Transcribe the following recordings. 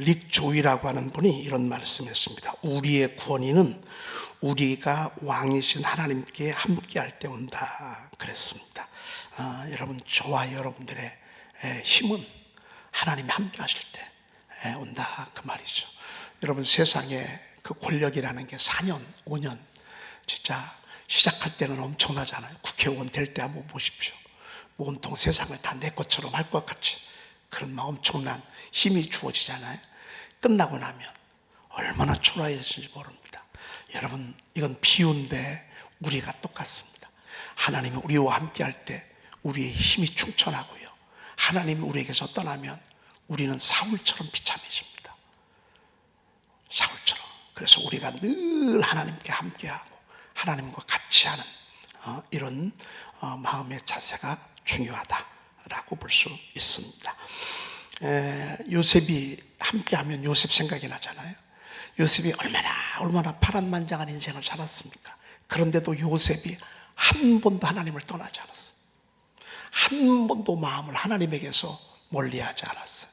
릭 조이라고 하는 분이 이런 말씀했습니다. 우리의 구원이는 우리가 왕이신 하나님께 함께할 때 온다 그랬습니다. 여러분, 저와 여러분들의 힘은 하나님이 함께하실 때 온다 그 말이죠. 여러분, 세상에 그 권력이라는 게 4년, 5년 진짜 시작할 때는 엄청나잖아요. 국회의원 될 때 한번 보십시오. 온통 세상을 다 내 것처럼 할 것 같이 그런 엄청난 힘이 주어지잖아요. 끝나고 나면 얼마나 초라해질지 모릅니다. 여러분, 이건 비유인데 우리가 똑같습니다. 하나님이 우리와 함께할 때 우리의 힘이 충천하고요, 하나님이 우리에게서 떠나면 우리는 사울처럼 비참해집니다. 사울처럼. 그래서 우리가 늘 하나님께 함께하고 하나님과 같이 하는 이런 마음의 자세가 중요하다라고 볼 수 있습니다. 요셉이 함께하면 요셉 생각이 나잖아요. 요셉이 얼마나 파란만장한 인생을 살았습니까? 그런데도 요셉이 한 번도 하나님을 떠나지 않았어요. 한 번도 마음을 하나님에게서 멀리하지 않았어요.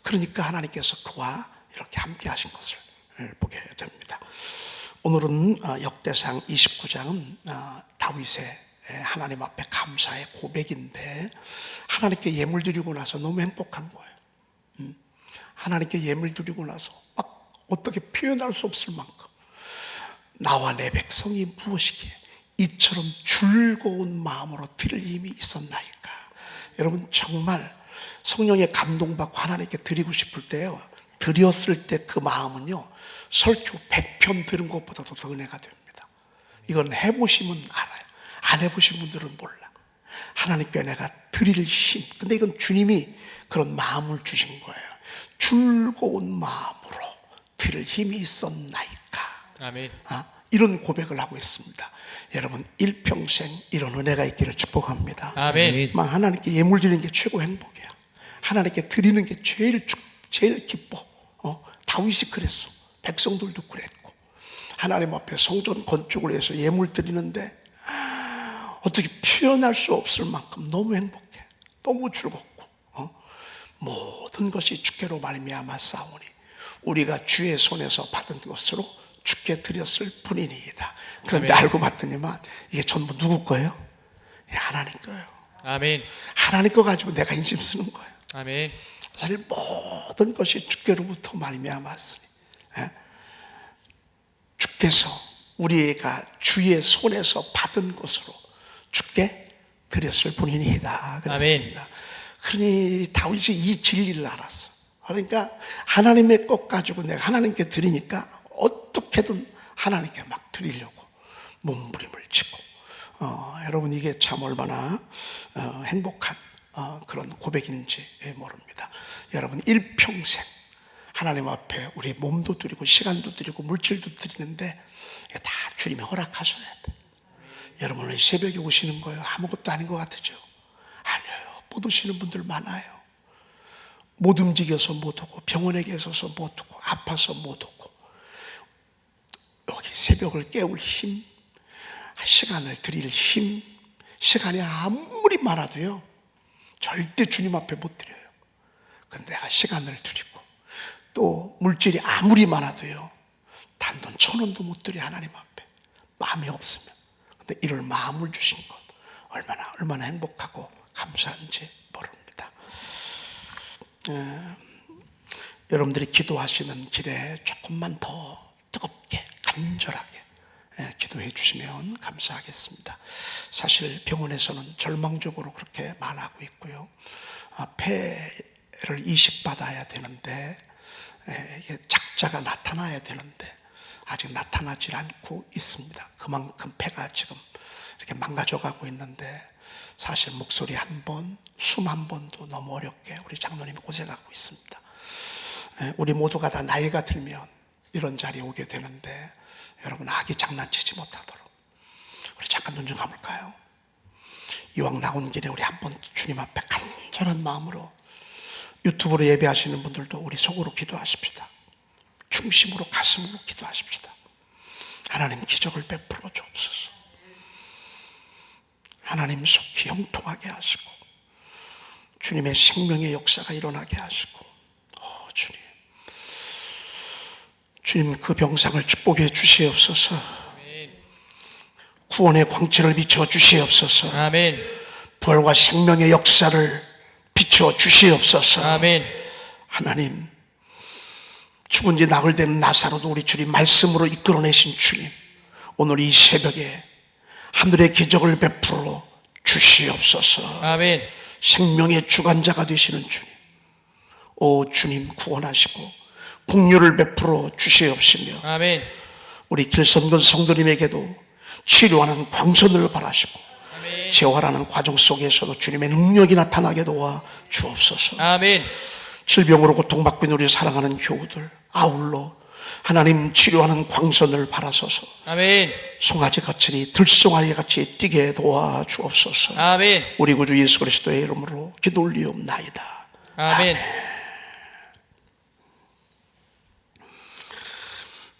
그러니까 하나님께서 그와 이렇게 함께 하신 것을 보게 됩니다. 오늘은 역대상 29장은 다윗의 하나님 앞에 감사의 고백인데, 하나님께 예물 드리고 나서 너무 행복한 거예요. 하나님께 예물 드리고 나서 막 어떻게 표현할 수 없을 만큼, 나와 내 백성이 무엇이기에 이처럼 즐거운 마음으로 드릴 힘이 있었나이까. 여러분, 정말 성령의 감동받고 하나님께 드리고 싶을 때요, 드렸을 때 그 마음은요, 설교 100편 들은 것보다도 더 은혜가 됩니다. 이건 해보시면 알아요. 안 해보신 분들은 몰라. 하나님께 내가 드릴 힘, 근데 이건 주님이 그런 마음을 주신 거예요. 즐거운 마음으로 드릴 힘이 있었나이까. 아멘. 이런 고백을 하고 있습니다. 여러분, 일평생 이런 은혜가 있기를 축복합니다. 아멘. 하나님께 예물 드리는 게 최고 행복이야. 하나님께 드리는 게 제일 기뻐. 다윗이 그랬어. 백성들도 그랬고, 하나님 앞에 성전 건축을 해서 예물 드리는데 어떻게 표현할 수 없을 만큼 너무 행복해. 너무 즐겁고, 모든 것이 주께로 말미암아 싸우니 우리가 주의 손에서 받은 것으로 주께 드렸을 뿐이니이다. 그런데 아멘. 알고 봤더니만 이게 전부 누구 거예요? 하나님 거예요. 아멘. 하나님 거 가지고 내가 인심 쓰는 거예요. 아멘. 사실 모든 것이 주께로부터 말미암았으니, 주께서 우리가 주의 손에서 받은 것으로 주께 드렸을 뿐이니이다 그랬습니다. 그러니 다윗이 이 진리를 알았어. 그러니까 하나님의 것 가지고 내가 하나님께 드리니까 어떻게든 하나님께 막 드리려고 몸부림을 치고, 여러분, 이게 참 얼마나 행복한 그런 고백인지 모릅니다. 여러분, 일평생 하나님 앞에 우리 몸도 드리고 시간도 드리고 물질도 드리는데 다 주님이 허락하셔야 돼. 여러분, 오늘 새벽에 오시는 거예요. 아무것도 아닌 것 같으죠? 아니에요. 못 오시는 분들 많아요. 못 움직여서 못 오고, 병원에 계셔서 못 오고, 아파서 못 오고, 여기 새벽을 깨울 힘, 시간을 드릴 힘, 시간이 아무리 많아도요, 절대 주님 앞에 못 드려요. 그런데 내가 시간을 드리고, 또 물질이 아무리 많아도요, 단돈 1,000원도 못 드려. 하나님 앞에 마음이 없으면. 근데 이럴 마음을 주신 것, 얼마나 행복하고 감사한지 모릅니다. 여러분들이 기도하시는 길에 조금만 더 뜨겁게 간절하게 기도해 주시면 감사하겠습니다. 사실 병원에서는 절망적으로 그렇게 말하고 있고요, 폐를 이식받아야 되는데, 이게 작자가 나타나야 되는데 아직 나타나질 않고 있습니다. 그만큼 폐가 지금 이렇게 망가져가고 있는데, 사실 목소리 한 번, 숨 한 번도 너무 어렵게 우리 장로님이 고생하고 있습니다. 우리 모두가 다 나이가 들면 이런 자리에 오게 되는데, 여러분, 아기 장난치지 못하도록 우리 잠깐 눈 좀 감을까요? 이왕 나온 길에 우리 한번 주님 앞에 간절한 마음으로, 유튜브로 예배하시는 분들도 우리 속으로 기도하십시다. 중심으로, 가슴으로 기도하십시다. 하나님, 기적을 베풀어 주옵소서. 하나님, 속히 형통하게 하시고 주님의 생명의 역사가 일어나게 하시고, 주님, 주님 그 병상을 축복해 주시옵소서. 구원의 광채를 비춰 주시옵소서. 아멘. 부활과 생명의 역사를 비춰 주시옵소서. 아멘. 하나님, 죽은 지 나흘 된 나사로도 우리 주님 말씀으로 이끌어내신 주님, 오늘 이 새벽에 하늘의 기적을 베풀어 주시옵소서. 아멘. 생명의 주관자가 되시는 주님, 오 주님 구원하시고 긍휼을 베풀어 주시옵시며, 아멘. 우리 길선건 성도님에게도 치료하는 광선을 바라시고 아멘. 재활하는 과정 속에서도 주님의 능력이 나타나게 도와 주옵소서. 아멘. 질병으로 고통받고 있는 우리 사랑하는 교우들, 아울러 하나님 치료하는 광선을 바라소서. 아멘. 송아지 같이 들송아리 같이 뛰게 도와 주옵소서. 아멘. 우리 구주 예수 그리스도의 이름으로 기도 올리옵나이다. 아멘.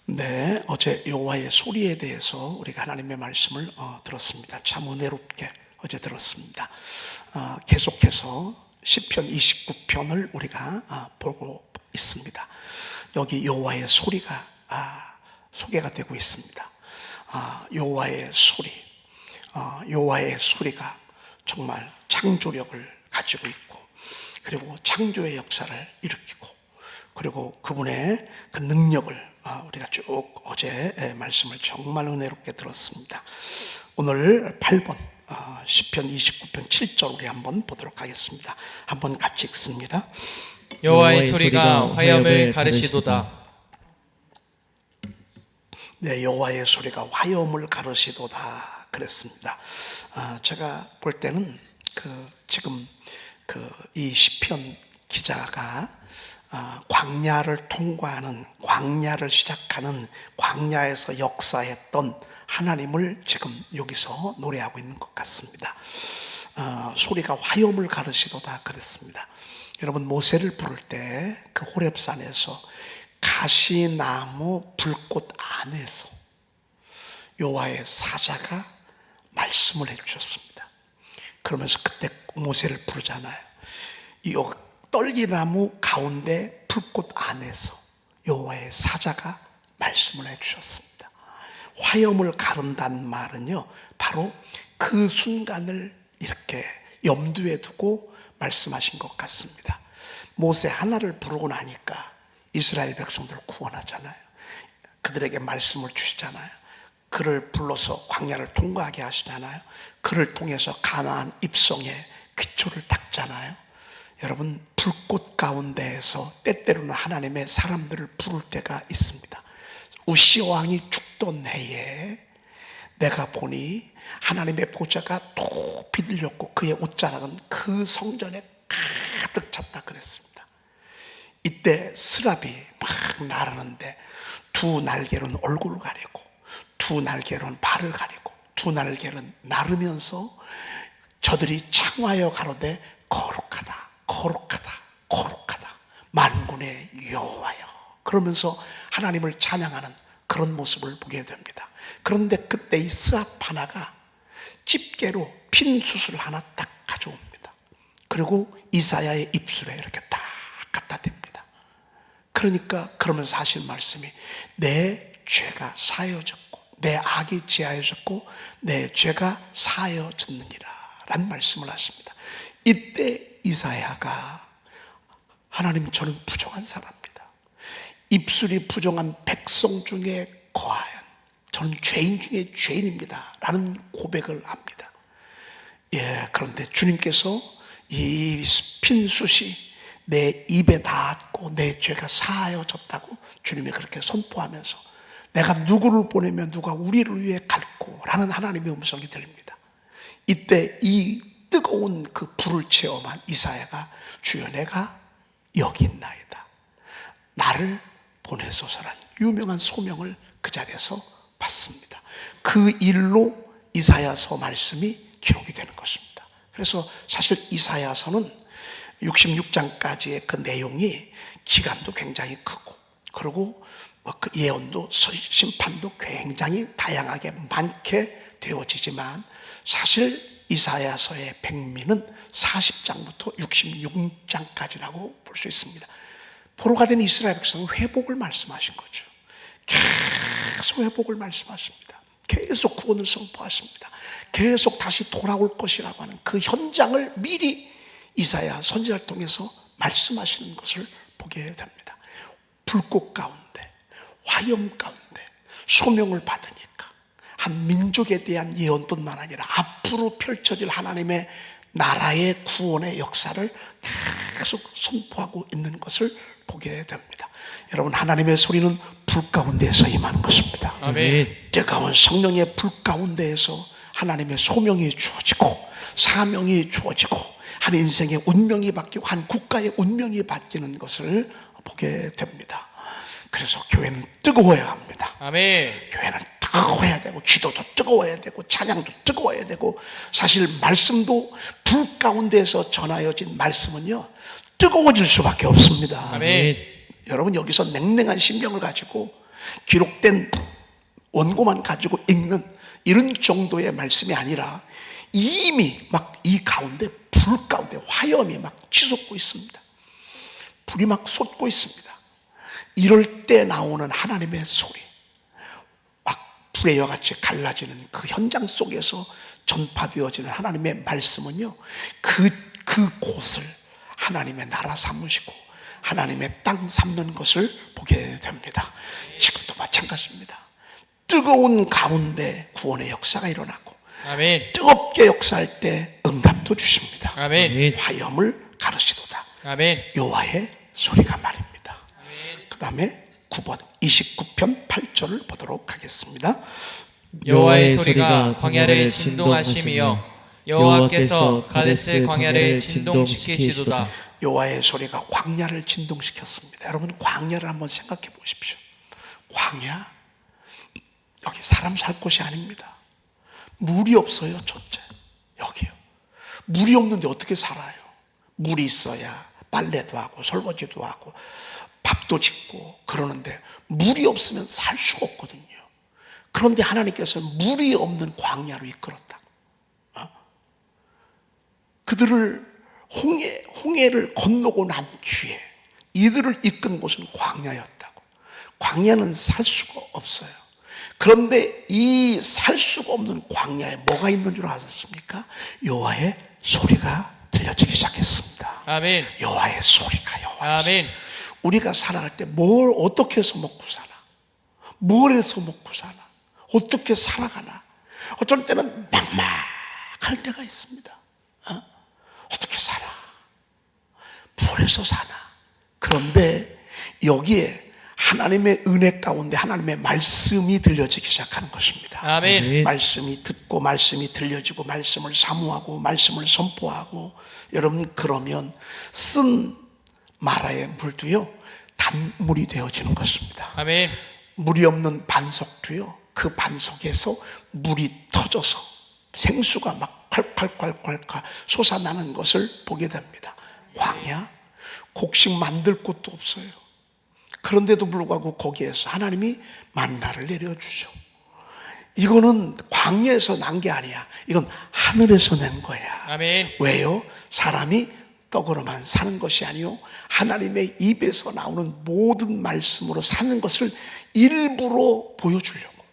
네, 어제 여호와의 소리에 대해서 우리가 하나님의 말씀을 들었습니다. 참 은혜롭게 어제 들었습니다. 계속해서 시편 29편을 우리가 보고 있습니다. 여기 여호와의 소리가 소개가 되고 있습니다. 여호와의 소리, 여호와의 소리가 정말 창조력을 가지고 있고, 그리고 창조의 역사를 일으키고, 그리고 그분의 그 능력을 우리가 쭉 어제 말씀을 정말 은혜롭게 들었습니다. 오늘 8번 시편 29편 7절 우리 한번 보도록 하겠습니다. 한번 같이 읽습니다. 여호와의 소리가 화염을 가르시도다. 네, 여호와의 소리가 화염을 가르시도다 그랬습니다. 제가 볼 때는 지금 이 시편 기자가 광야를 통과하는, 광야를 시작하는, 광야에서 역사했던 하나님을 지금 여기서 노래하고 있는 것 같습니다. 소리가 화염을 가르시도다 그랬습니다. 여러분, 모세를 부를 때 그 호렙산에서 가시나무 불꽃 안에서 여호와의 사자가 말씀을 해주셨습니다. 그러면서 그때 모세를 부르잖아요. 이 떨기나무 가운데 불꽃 안에서 여호와의 사자가 말씀을 해주셨습니다. 화염을 가른다는 말은요, 바로 그 순간을 이렇게 염두에 두고 말씀하신 것 같습니다. 모세 하나를 부르고 나니까 이스라엘 백성들을 구원하잖아요. 그들에게 말씀을 주시잖아요. 그를 불러서 광야를 통과하게 하시잖아요. 그를 통해서 가나안 입성에 기초를 닦잖아요. 여러분, 불꽃 가운데에서 때때로는 하나님의 사람들을 부를 때가 있습니다. 우시아 왕이 죽던 해에 내가 보니 하나님의 보좌가 높이 들렸고 그의 옷자락은 그 성전에 가득 찼다 그랬습니다. 이때 스랍이 막 날아는데 두 날개로는 얼굴을 가리고, 두 날개로는 발을 가리고, 두 날개로는 나르면서 저들이 창하여 가로되 거룩하다, 거룩하다, 거룩하다, 만군의 여호와여, 그러면서 하나님을 찬양하는 그런 모습을 보게 됩니다. 그런데 그때 이 스랍 하나가 집게로 핀 숯을 하나 딱 가져옵니다. 그리고 이사야의 입술에 이렇게 딱 갖다 댑니다. 그러니까 그러면서 하신 말씀이 내 죄가 사여졌고 내 악이 지하여졌고 내 죄가 사여졌느니라 라는 말씀을 하십니다. 이때 이사야가 하나님, 저는 부정한 사람입니다. 입술이 부정한 백성 중에 거하연 저는 죄인 중에 죄인입니다 라는 고백을 합니다. 그런데 주님께서 이 핀 숯이 내 입에 닿았고 내 죄가 사하여졌다고 주님이 그렇게 선포하면서 내가 누구를 보내면 누가 우리를 위해 갈고 라는 하나님의 음성이 들립니다. 이때 이 뜨거운 그 불을 체험한 이사야가 주여 내가 여기 있나이다, 나를 보내소서란 유명한 소명을 그 자리에서 받습니다. 그 일로 이사야서 말씀이 기록이 되는 것입니다. 그래서 사실 이사야서는 66장까지의 그 내용이 기간도 굉장히 크고, 그리고 그 예언도 심판도 굉장히 다양하게 많게 되어지지만 사실 이사야서의 백미는 40장부터 66장까지라고 볼 수 있습니다. 포로가 된 이스라엘 백성은 회복을 말씀하신 거죠. 계속 회복을 말씀하십니다. 계속 구원을 선포하십니다. 계속 다시 돌아올 것이라고 하는 그 현장을 미리 이사야 선지자를 통해서 말씀하시는 것을 보게 됩니다. 불꽃 가운데, 화염 가운데 소명을 받으니까 한 민족에 대한 예언뿐만 아니라 앞으로 펼쳐질 하나님의 나라의 구원의 역사를 계속 선포하고 있는 것을 보게 됩니다. 여러분, 하나님의 소리는 불 가운데에서 임하는 것입니다. 아멘. 뜨거운 성령의 불 가운데에서 하나님의 소명이 주어지고 사명이 주어지고 한 인생의 운명이 바뀌고 한 국가의 운명이 바뀌는 것을 보게 됩니다. 그래서 교회는 뜨거워야 합니다. 아멘. 교회는 뜨거워야 되고 기도도 뜨거워야 되고 찬양도 뜨거워야 되고, 사실 말씀도 불 가운데서 전하여진 말씀은요 뜨거워질 수밖에 없습니다. 아멘. 여러분, 여기서 냉랭한 심령을 가지고 기록된 원고만 가지고 읽는 이런 정도의 말씀이 아니라 이미 막 이 가운데 불 가운데 화염이 막 치솟고 있습니다. 불이 막 솟고 있습니다. 이럴 때 나오는 하나님의 소리, 막 불의 여같이 갈라지는 그 현장 속에서 전파되어지는 하나님의 말씀은요 그 곳을 하나님의 나라 삼으시고 하나님의 땅 삼는 것을 보게 됩니다. 지금도 마찬가지입니다. 뜨거운 가운데 구원의 역사가 일어나고, 아멘. 뜨겁게 역사할 때 응답도 주십니다. 아멘. 화염을 가르시도다. 아멘. 여호와의 소리가 말입니다. 그 다음에 9번 29편 8절을 보도록 하겠습니다. 여호와의 소리가 광야를 진동하심이여 여호와께서 가데스 광야를 진동시키시도다. 여호와의 소리가 광야를 진동시켰습니다. 여러분, 광야를 한번 생각해 보십시오. 광야, 여기 사람 살 곳이 아닙니다. 물이 없어요. 첫째, 여기요. 물이 없는데 어떻게 살아요? 물이 있어야 빨래도 하고 설거지도 하고 밥도 짓고 그러는데 물이 없으면 살 수가 없거든요. 그런데 하나님께서는 물이 없는 광야로 이끌었다. 그들을 홍해를 건너고 난 뒤에 이들을 이끈 곳은 광야였다고. 광야는 살 수가 없어요. 그런데 이 살 수가 없는 광야에 뭐가 있는 줄 아셨습니까? 여호와의 소리가 들려지기 시작했습니다. 아멘. 여호와의 소리가, 여호와의 아멘. 소리. 우리가 살아갈 때 뭘 어떻게 해서 먹고 사나? 뭘 해서 먹고 사나? 어떻게 살아가나? 어쩔 때는 막막할 때가 있습니다. 어떻게 살아? 불에서 사나? 그런데 여기에 하나님의 은혜 가운데 하나님의 말씀이 들려지기 시작하는 것입니다. 아멘. 말씀이 듣고 말씀이 들려지고 말씀을 사모하고 말씀을 선포하고, 여러분, 그러면 쓴 마라의 물도요 단물이 되어지는 것입니다. 아멘. 물이 없는 반석도요 그 반석에서 물이 터져서 생수가 막 콸콸콸콸콸 솟아나는 것을 보게 됩니다. 광야, 곡식 만들 곳도 없어요. 그런데도 불구하고 거기에서 하나님이 만나를 내려주죠. 이거는 광야에서 난 게 아니야. 이건 하늘에서 낸 거야. 아멘. 왜요? 사람이 떡으로만 사는 것이 아니요 하나님의 입에서 나오는 모든 말씀으로 사는 것을 일부러 보여주려고,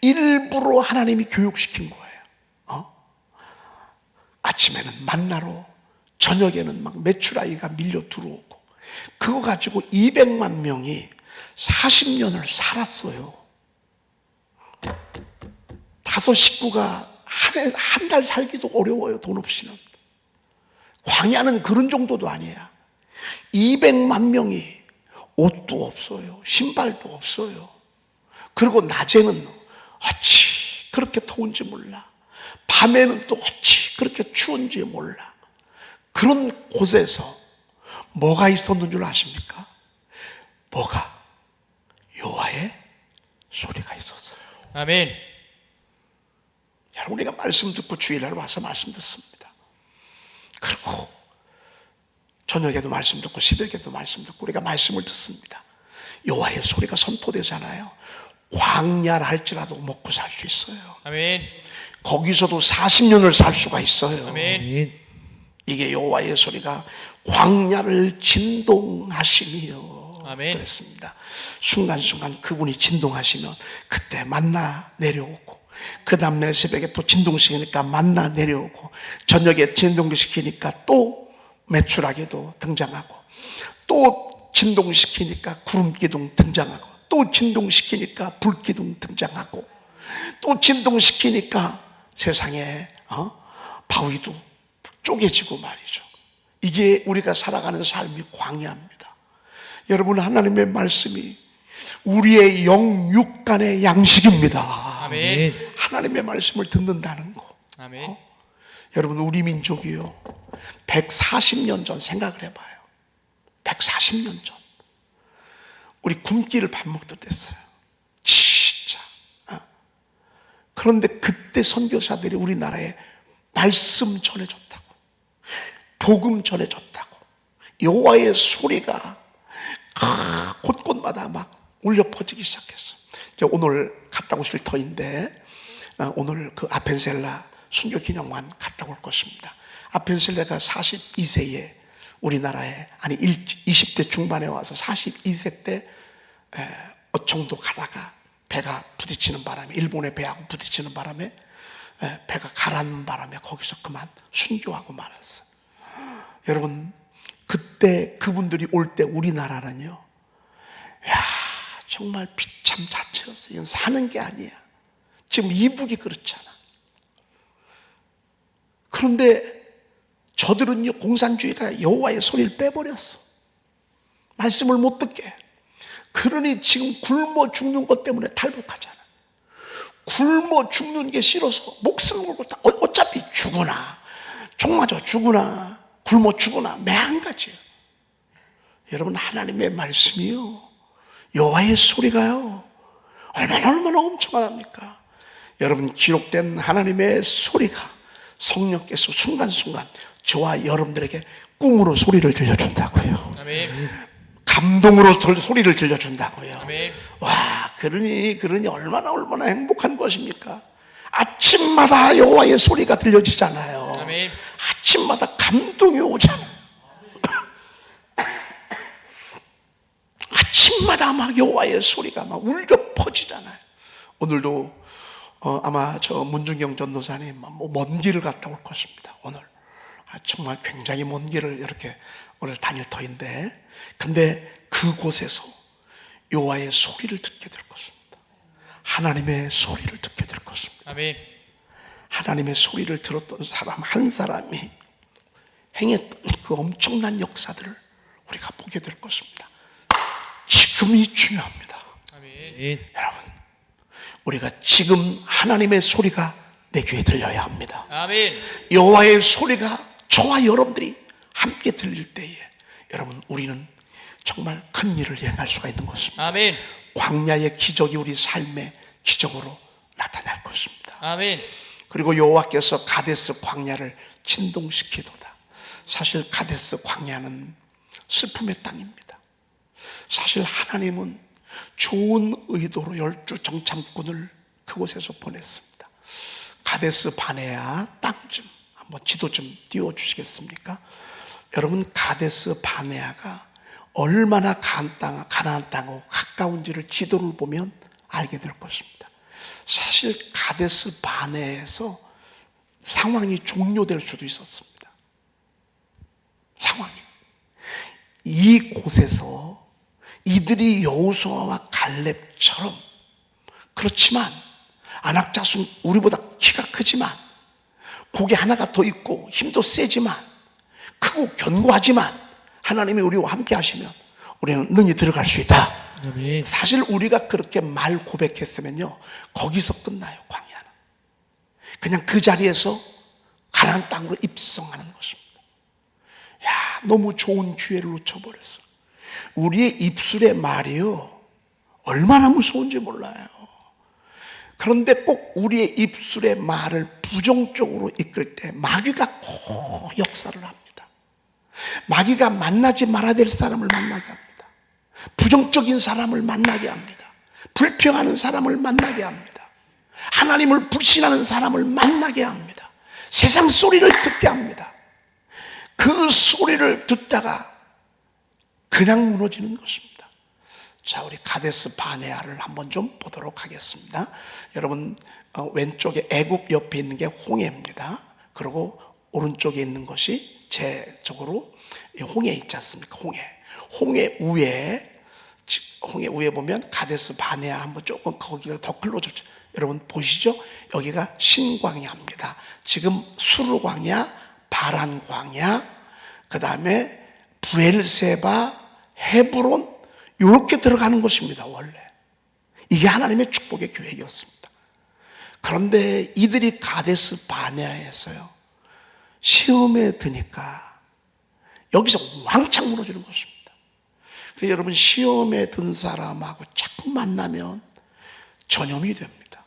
일부러 하나님이 교육시킨 거예요. 아침에는 만나로, 저녁에는 막 메추라기가 밀려 들어오고, 그거 가지고 200만 명이 40년을 살았어요. 5 식구가 한 달 살기도 어려워요. 돈 없이는. 광야는 그런 정도도 아니야. 200만 명이 옷도 없어요. 신발도 없어요. 그리고 낮에는 어찌 그렇게 더운지 몰라. 밤에는 또 어찌 그렇게 추운지 몰라. 그런 곳에서 뭐가 있었는 줄 아십니까? 뭐가? 여호와의 소리가 있었어요. 아멘. 여러분, 우리가 말씀 듣고 주일날 와서 말씀 듣습니다. 그리고 저녁에도 말씀 듣고 새벽에도 말씀 듣고 우리가 말씀을 듣습니다. 여호와의 소리가 선포되잖아요. 광야라 할지라도 먹고 살 수 있어요. 아멘. 거기서도 40년을 살 수가 있어요. 아멘. 이게 여호와의 소리가 광야를 진동하심이요. 아멘. 그랬습니다. 순간순간 그분이 진동하시면 그때 만나 내려오고, 그 다음날 새벽에 또 진동시키니까 만나 내려오고, 저녁에 진동시키니까 또 메추라기도 등장하고, 또 진동시키니까 구름기둥 등장하고, 또 진동시키니까 불기둥 등장하고, 또 진동시키니까 세상에 바위도 쪼개지고 말이죠. 이게 우리가 살아가는 삶이 광야입니다. 여러분, 하나님의 말씀이 우리의 영육간의 양식입니다. 아멘. 하나님의 말씀을 듣는다는 거. 아멘. 여러분, 우리 민족이요, 140년 전 생각을 해봐요. 140년 전 우리 굶기를 밥 먹듯 했어요. 진짜. 그런데 그때 선교사들이 우리나라에 말씀 전해줬다고, 복음 전해줬다고, 여호와의 소리가 곳곳마다 막 울려 퍼지기 시작했어. 오늘 갔다 오실 터인데, 오늘 그 아펜셀라 순교기념관 갔다 올 것입니다. 아펜셀라가 42세에 우리나라에, 아니 20대 중반에 와서 42세 때 어청도 가다가 배가 부딪히는 바람에, 일본의 배하고 부딪히는 바람에 배가 가라앉는 바람에 거기서 그만 순교하고 말았어요. 여러분, 그때 그분들이 올 때 우리나라는요, 야, 정말 비참 자체였어요. 이건 사는 게 아니야. 지금 이북이 그렇잖아. 그런데 저들은요, 공산주의가 여호와의 소리를 빼버렸어. 말씀을 못 듣게. 그러니 지금 굶어 죽는 것 때문에 탈북하잖아. 굶어 죽는 게 싫어서 목숨 걸고 어차피 죽으나, 총 맞아 죽으나, 굶어 죽으나 매한가지요. 여러분, 하나님의 말씀이요, 여호와의 소리가요, 얼마나 엄청납니까? 여러분, 기록된 하나님의 소리가 성령께서 순간순간 저와 여러분들에게 꿈으로 소리를 들려준다고요. 아멘. 감동으로 소리를 들려준다고요. 아멘. 와, 그러니 얼마나 행복한 것입니까? 아침마다 여호와의 소리가 들려지잖아요. 아멘. 아침마다 감동이 오잖아요. 아침마다 막 여호와의 소리가 막 울려 퍼지잖아요. 오늘도 아마 저 문중경 전도사님 먼 길을 갔다 올 것입니다. 오늘 정말 굉장히 먼 길을 이렇게 오늘 다닐 터인데, 근데 그곳에서 여호와의 소리를 듣게 될 것입니다. 하나님의 소리를 듣게 될 것입니다. 아멘. 하나님의 소리를 들었던 사람 한 사람이 행했던 그 엄청난 역사들을 우리가 보게 될 것입니다. 지금이 중요합니다. 아멘. 여러분, 우리가 지금 하나님의 소리가 내 귀에 들려야 합니다. 아멘. 여호와의 소리가 저와 여러분들이 함께 들릴 때에 여러분, 우리는 정말 큰 일을 행할 수가 있는 것입니다. 아멘. 광야의 기적이 우리 삶의 기적으로 나타날 것입니다. 아멘. 그리고 여호와께서 가데스 광야를 진동시키도다. 사실 가데스 광야는 슬픔의 땅입니다. 사실 하나님은 좋은 의도로 12 정탐꾼을 그곳에서 보냈습니다. 가데스 바네아 땅 좀 한번 지도 좀 띄워주시겠습니까? 여러분, 가데스 바네아가 얼마나 가나안 땅하고 가까운지를 지도를 보면 알게 될 것입니다. 사실 가데스 바네아에서 상황이 종료될 수도 있었습니다. 상황이. 이곳에서 이들이 여호수아와 갈렙처럼, 그렇지만 안악자손 우리보다 키가 크지만 고개 하나가 더 있고 힘도 세지만 크고 견고하지만 하나님이 우리와 함께 하시면 우리는 능히 들어갈 수 있다. 아멘. 사실 우리가 그렇게 말 고백했으면요, 거기서 끝나요. 광야는 그냥 그 자리에서 가나안 땅으로 입성하는 것입니다. 야, 너무 좋은 기회를 놓쳐버렸어. 우리의 입술의 말이요, 얼마나 무서운지 몰라요. 그런데 꼭 우리의 입술의 말을 부정적으로 이끌 때 마귀가 꼭 역사를 합니다. 마귀가 만나지 말아야 될 사람을 만나게 합니다. 부정적인 사람을 만나게 합니다. 불평하는 사람을 만나게 합니다. 하나님을 불신하는 사람을 만나게 합니다. 세상 소리를 듣게 합니다. 그 소리를 듣다가 그냥 무너지는 것입니다. 자, 우리 가데스 바네아를 한번 좀 보도록 하겠습니다. 여러분, 왼쪽에 애굽 옆에 있는 게 홍해입니다. 그리고 오른쪽에 있는 것이 제 쪽으로 홍해 있지 않습니까? 홍해 위에 보면 가데스 바네아 한번 조금 거기가 더 클로즈. 여러분 보시죠? 여기가 신광야입니다. 지금 수르 광야, 바란 광야, 그 다음에 부엘세바, 헤브론 이렇게 들어가는 것입니다. 원래 이게 하나님의 축복의 계획이었습니다. 그런데 이들이 가데스 바네아에서요 시험에 드니까 여기서 왕창 무너지는 것입니다. 그래서 여러분 시험에 든 사람하고 자꾸 만나면 전염이 됩니다.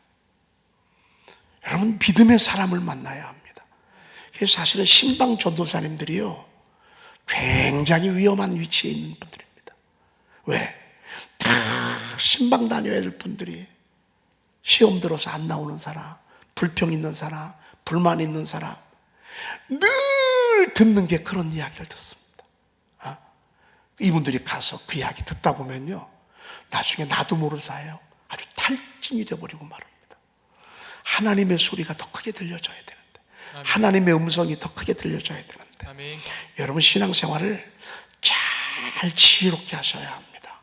여러분 믿음의 사람을 만나야 합니다. 그래서 사실은 신방 전도사님들이요 굉장히 위험한 위치에 있는 분들입니다. 왜? 다 신방 다녀야 될 분들이 시험 들어서 안 나오는 사람, 불평 있는 사람, 불만 있는 사람 늘 듣는 게 그런 이야기를 듣습니다. 이분들이 가서 그 이야기 듣다 보면요 나중에 나도 모를 사이에 아주 탈진이 되어버리고 말합니다. 하나님의 소리가 더 크게 들려져야 되는데 아멘. 하나님의 음성이 더 크게 들려져야 되는데 아멘. 여러분 신앙생활을 잘 지혜롭게 하셔야 합니다.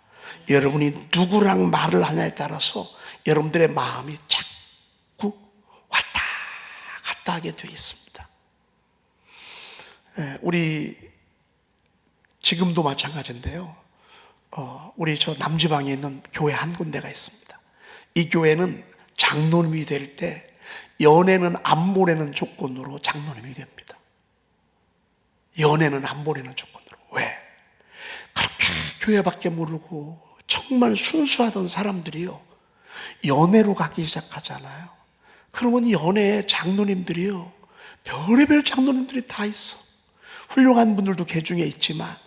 여러분이 누구랑 말을 하냐에 따라서 여러분들의 마음이 자꾸 왔다 갔다 하게 되어 있습니다. 우리 지금도 마찬가지인데요. 우리 저 남지방에 있는 교회 한 군데가 있습니다. 이 교회는 장로님이 될 때 연애는 안 보내는 조건으로 장로님이 됩니다. 연애는 안 보내는 조건으로. 왜? 그렇게 교회밖에 모르고 정말 순수하던 사람들이요 연애로 가기 시작하잖아요. 그러면 연애에 장로님들이요 별의별 장로님들이 다 있어. 훌륭한 분들도 그 중에 있지만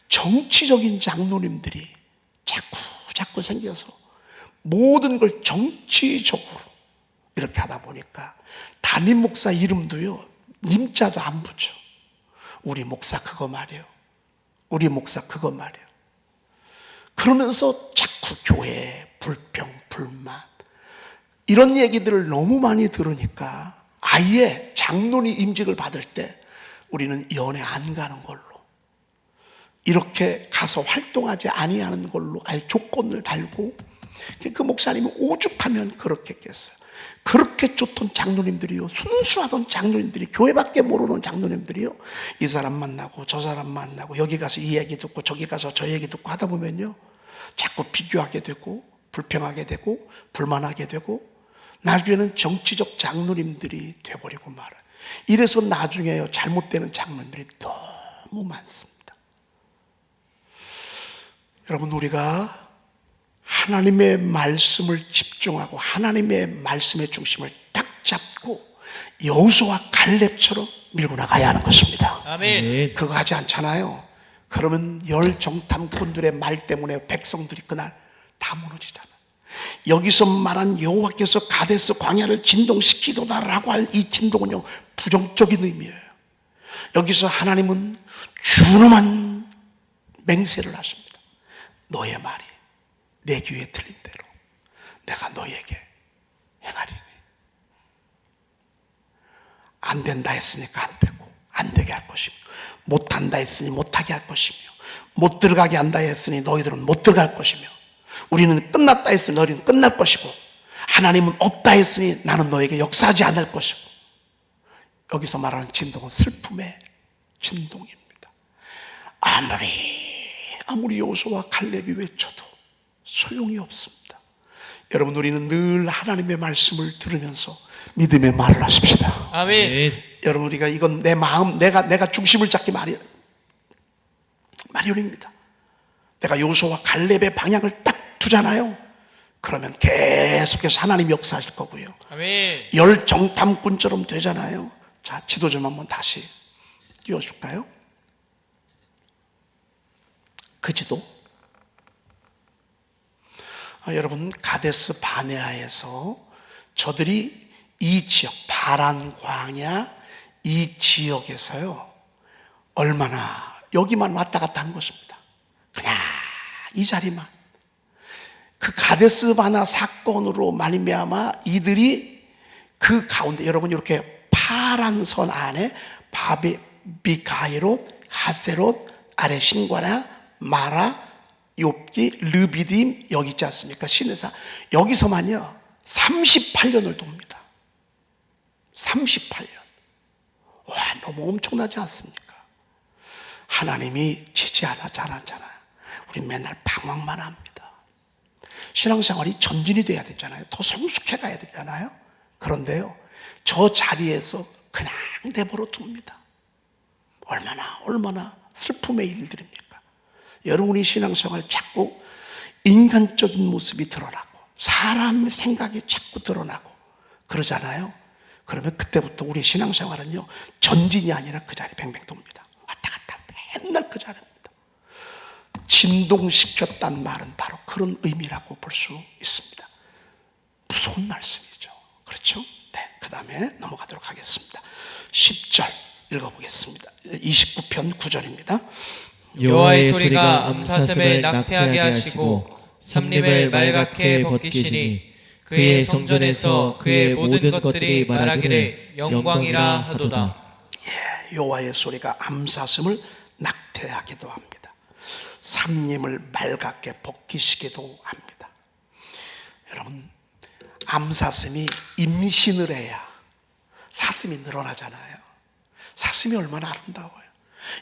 정치적인 장로님들이 자꾸 생겨서 모든 걸 정치적으로 이렇게 하다 보니까 담임 목사 이름도요 님자도 안 붙여. 우리 목사 그거 말이에요. 우리 목사 그거 말이에요. 그러면서 자꾸 교회에 불평, 불만 이런 얘기들을 너무 많이 들으니까 아예 장로님 임직을 받을 때 우리는 연애 안 가는 걸로 이렇게 가서 활동하지 아니하는 걸로 아예 조건을 달고 그 목사님이 오죽하면 그렇게 했겠어요. 그렇게 좋던 장로님들이요 순수하던 장로님들이 교회밖에 모르는 장로님들이요 이 사람 만나고 저 사람 만나고 여기 가서 이 얘기 듣고 저기 가서 저 얘기 듣고 하다 보면요 자꾸 비교하게 되고 불평하게 되고 불만하게 되고 나중에는 정치적 장로님들이 돼버리고 말아요. 이래서 나중에요 잘못되는 장로님들이 너무 많습니다. 여러분 우리가 하나님의 말씀을 집중하고 하나님의 말씀의 중심을 딱 잡고 여호수아와 갈렙처럼 밀고 나가야 하는 것입니다. 아멘. 그거 하지 않잖아요. 그러면 열 정탐꾼들의 말 때문에 백성들이 그날 다 무너지잖아요. 여기서 말한 여호와께서 가데스 광야를 진동시키도다라고 할 이 진동은요 부정적인 의미예요. 여기서 하나님은 준엄한 맹세를 하십니다. 너의 말이 내 귀에 들린 대로 내가 너에게 행하리니 안 된다 했으니까 안 되고 안 되게 할 것이며 못한다 했으니 못하게 할 것이며 못 들어가게 한다 했으니 너희들은 못 들어갈 것이며 우리는 끝났다 했으니 너희는 끝날 것이고 하나님은 없다 했으니 나는 너에게 역사하지 않을 것이고 여기서 말하는 진동은 슬픔의 진동입니다. 아무리 여호수아와 갈렙이 외쳐도 소용이 없습니다. 여러분 우리는 늘 하나님의 말씀을 들으면서 믿음의 말을 하십시다. 아멘. 여러분 우리가 이건 내 마음 내가 중심을 잡기 마련입니다. 내가 여호수아와 갈렙의 방향을 딱 두잖아요. 그러면 계속해서 하나님 역사하실 거고요. 아멘. 열 정탐꾼처럼 되잖아요. 자 지도 좀 한번 다시 띄워줄까요? 그 지도 여러분 가데스 바네아에서 저들이 이 지역, 바란 광야 이 지역에서요, 얼마나 여기만 왔다 갔다 한 것입니다. 그냥 이 자리만. 그 가데스 바나 사건으로 말미암아 이들이 그 가운데, 여러분 이렇게 파란 선 안에 바비가이롯, 하세롯, 아래 신과나 마라, 욥기, 르비딤 여기 있지 않습니까? 시내사. 여기서만요 38년을 돕니다. 38년. 와, 너무 엄청나지 않습니까? 하나님이 지지 않았잖아요. 우리 맨날 방황만 합니다. 신앙생활이 전진이 돼야 되잖아요. 더 성숙해 가야 되잖아요. 그런데요, 저 자리에서 그냥 내버려 둡니다. 얼마나 슬픔의 일들입니까? 여러분이 신앙생활 자꾸 인간적인 모습이 드러나고 사람 생각이 자꾸 드러나고 그러잖아요. 그러면 그때부터 우리 신앙생활은요, 전진이 아니라 그 자리 뱅뱅 돕니다. 왔다 갔다 맨날 그 자리입니다. 진동시켰단 말은 바로 그런 의미라고 볼 수 있습니다. 무서운 말씀이죠. 그렇죠? 네, 그 다음에 넘어가도록 하겠습니다. 10절 읽어보겠습니다. 29편 9절입니다. 여호와의 소리가 암사슴을 낙태하게 하시고 삼림을 말갛게 벗기시니 그의 성전에서 그의 모든 것들이 말하기를 영광이라 하도다. 여호와의 소리가 암사슴을 낙태하기도 합니다. 삼림을 말갛게 벗기시기도 합니다. 여러분, 암사슴이 임신을 해야 사슴이 늘어나잖아요. 사슴이 얼마나 아름다워요.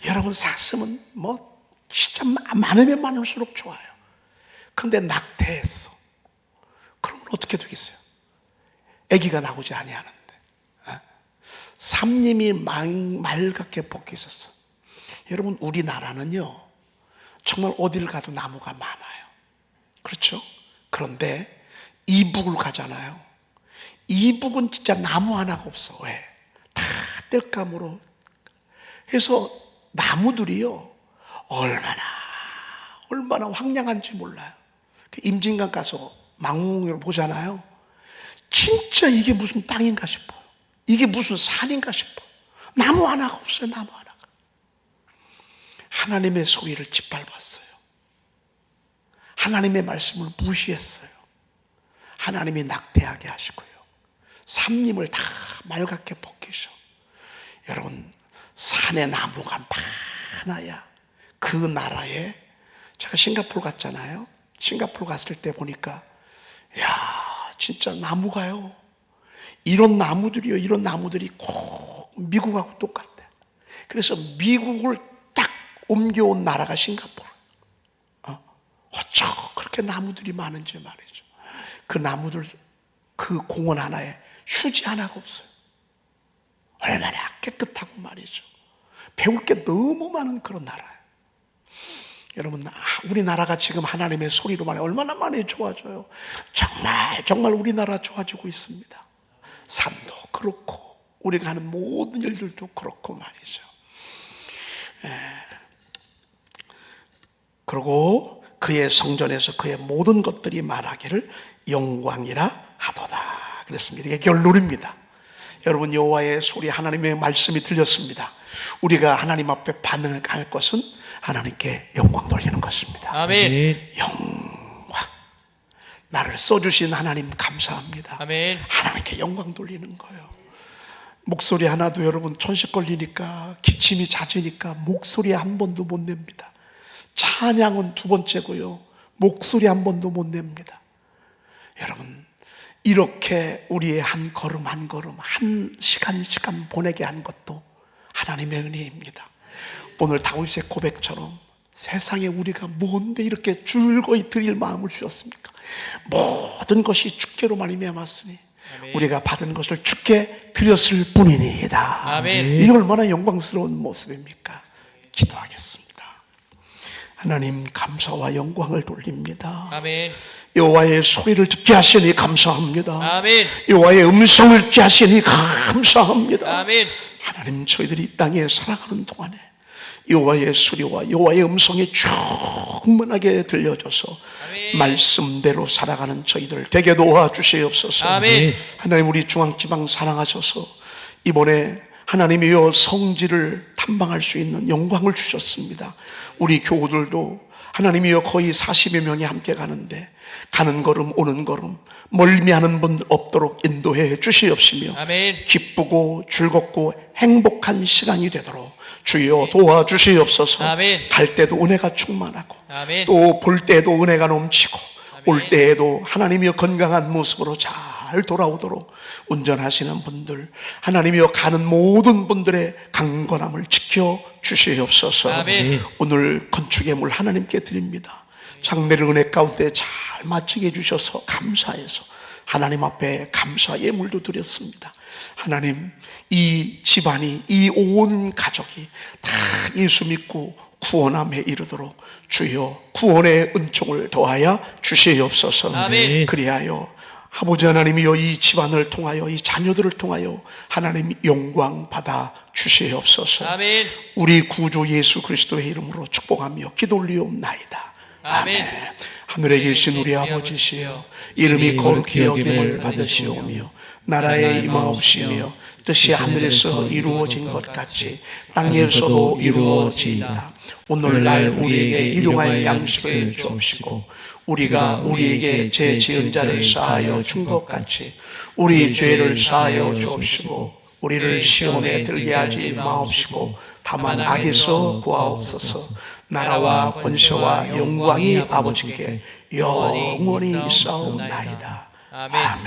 여러분, 사슴은 뭐 진짜 많으면 많을수록 좋아요. 근데 낙태했어. 그러면 어떻게 되겠어요? 아기가 나오지 아니하는데. 삼림이 말갛게 벗겨졌어. 여러분, 우리나라는요 정말 어딜 가도 나무가 많아요. 그렇죠? 그런데 이북을 가잖아요. 이북은 진짜 나무 하나가 없어. 왜? 다 땔감으로 해서 나무들이요 얼마나 황량한지 몰라요. 임진강 가서 망원경으로 보잖아요. 진짜 이게 무슨 땅인가 싶어요. 이게 무슨 산인가 싶어요. 나무 하나가 없어요. 나무 하나가. 하나님의 소리를 짓밟았어요. 하나님의 말씀을 무시했어요. 하나님이 낙태하게 하시고요, 삼림을 다 말갛게 벗기셔. 여러분, 산에 나무가 많아야 그 나라에, 제가 싱가포르 갔잖아요. 싱가포르 갔을 때 보니까 야, 진짜 나무가요, 이런 나무들이 꼭 미국하고 똑같대. 그래서 미국을 딱 옮겨온 나라가 싱가포르. 어쩌 그렇게 나무들이 많은지 말이죠. 그 나무들, 그 공원 하나에 휴지 하나가 없어요. 얼마나 깨끗하고 말이죠. 배울 게 너무 많은 그런 나라예요. 여러분, 우리나라가 지금 하나님의 소리로 말해 얼마나 많이 좋아져요. 정말 우리나라 좋아지고 있습니다. 산도 그렇고 우리가 하는 모든 일들도 그렇고 말이죠. 그리고 그의 성전에서 그의 모든 것들이 말하기를 영광이라 하도다 그랬습니다. 이게 결론입니다. 여러분, 여호와의 소리, 하나님의 말씀이 들렸습니다. 우리가 하나님 앞에 반응할 것은 하나님께 영광 돌리는 것입니다. 아멘. 영광. 나를 써주신 하나님 감사합니다. 아멘. 하나님께 영광 돌리는 거예요. 목소리 하나도 여러분 천식 걸리니까, 기침이 잦으니까 목소리 한 번도 못 냅니다. 찬양은 두 번째고요, 목소리 한 번도 못 냅니다. 여러분, 이렇게 우리의 한 걸음 한 걸음, 한 시간 보내게 한 것도 하나님의 은혜입니다. 오늘 다윗의 고백처럼 세상에 우리가 뭔데 이렇게 즐거이 드릴 마음을 주셨습니까? 모든 것이 주께로 말미암았으니 우리가 받은 것을 주께 드렸을 뿐이니이다. 아멘. 이게 얼마나 영광스러운 모습입니까? 기도하겠습니다. 하나님, 감사와 영광을 돌립니다. 아멘. 여호와의 소리를 듣게 하시니 감사합니다. 아멘. 여호와의 음성을 듣게 하시니 감사합니다. 아멘. 하나님, 저희들이 이 땅에 살아가는 동안에 여호와의 소리와 여호와의 음성이 충만하게 들려줘서 말씀대로 살아가는 저희들 되게 도와주시옵소서. 아멘. 하나님, 우리 중앙지방 사랑하셔서 이번에 하나님이여 성지를 탐방할 수 있는 영광을 주셨습니다. 우리 교우들도 하나님이여 거의 40여 명이 함께 가는데 가는 걸음 오는 걸음 멀미하는 분 없도록 인도해 주시옵시며 아멘. 기쁘고 즐겁고 행복한 시간이 되도록 주여 도와주시옵소서. 아멘. 갈 때도 은혜가 충만하고 아멘. 또 볼 때도 은혜가 넘치고 올 때에도 하나님이여 건강한 모습으로 잘 돌아오도록 운전하시는 분들, 하나님이여 가는 모든 분들의 강건함을 지켜 주시옵소서. 아멘. 오늘 건축의 물 하나님께 드립니다. 장례를 은혜 가운데 잘 마치게 해주셔서 감사해서 하나님 앞에 감사의 물도 드렸습니다. 하나님, 이 집안이, 이 온 가족이 다 예수 믿고 구원함에 이르도록 주여 구원의 은총을 더하여 주시옵소서. 아멘. 그리하여 아버지 하나님이여 이 집안을 통하여 이 자녀들을 통하여 하나님 영광 받아 주시옵소서. 아멘. 우리 구주 예수 그리스도의 이름으로 축복하며 기도 올리옵나이다. 아멘. 하늘에 계신 우리 아버지시여, 이름이 거룩히 여김을 받으시오며 나라에 임하옵시며 뜻이 하늘에서 이루어진 것 같이 땅에서도 이루어지이다. 오늘날 우리에게 일용할 양식을 주옵시고 우리가 우리에게 죄 지은 자를 사하여 준 것 같이 우리 죄를 사하여 주옵시고 우리를 시험에 들게 하지 마옵시고 다만 악에서 구하옵소서. 나라와 권세와 영광이 아버지께 영원히 있사옵나이다. 아멘.